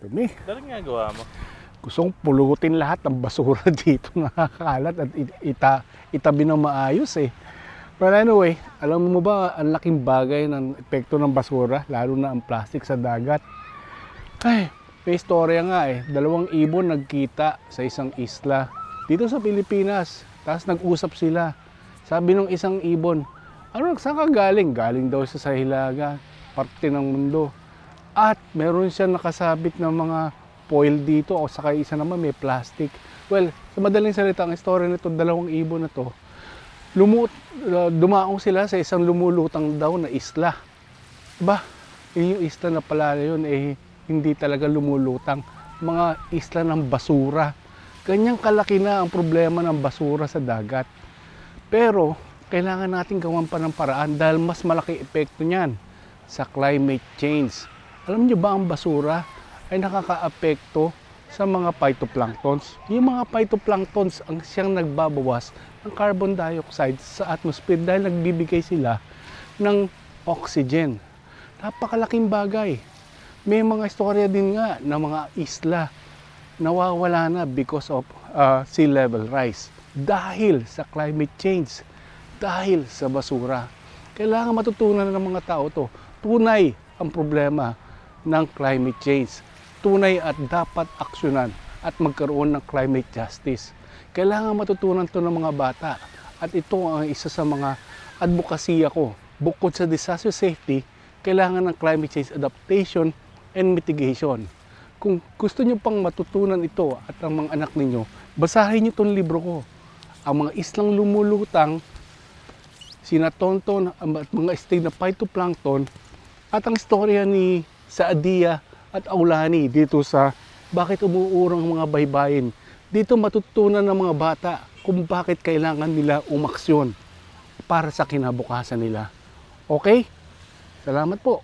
Dumi. Daling nga gawa mo. Gustong pulutin lahat ng basura dito nakakalat at itabi ng maayos eh. But anyway, alam mo ba ang laking bagay ng epekto ng basura, lalo na ang plastic sa dagat? Ay, may istorya nga eh. 2 ibon nagkita sa isang isla dito sa Pilipinas. Tapos nag-usap sila. Sabi ng isang ibon, saan ka galing? Galing daw siya sa Hilaga, parte ng mundo. At meron siya nakasabit ng mga foil dito o saka isa naman may plastic. Well, sa madaling salita ang istorya nito, 2 ibon na to, dumaong sila sa isang lumulutang daw na isla. Ba, yung isla na pala yun eh hindi talaga lumulutang, mga isla ng basura. Ganyang kalaki na ang problema ng basura sa dagat. Pero kailangan natin gawan pa ng paraan dahil mas malaki epekto niyan sa climate change. Alam niyo ba ang basura ay nakakaapekto sa mga phytoplanktons. Yung mga phytoplanktons ang siyang nagbabawas ng carbon dioxide sa atmosphere dahil nagbibigay sila ng oxygen. Napakalaking bagay. May mga istorya din nga ng mga isla nawawala na because of sea level rise. Dahil sa climate change. Dahil sa basura. Kailangan matutunan ng mga tao to. Tunay ang problema ng climate change. Tunay at dapat aksyonan at magkaroon ng climate justice. Kailangan matutunan to ng mga bata. At ito ang isa sa mga advokasya ko. Bukod sa disaster safety, kailangan ng climate change adaptation and mitigation. Kung gusto nyo pang matutunan ito at ang mga anak ninyo, basahin nyo itong libro ko. Ang mga islang lumulutang, sina Tonton, at mga stig na phytoplankton, at ang istorya ni Saadia at Aulani dito sa bakit umuurang mga baybayin. Dito matutunan ng mga bata kung bakit kailangan nila umaksyon para sa kinabukasan nila. Okay? Salamat po.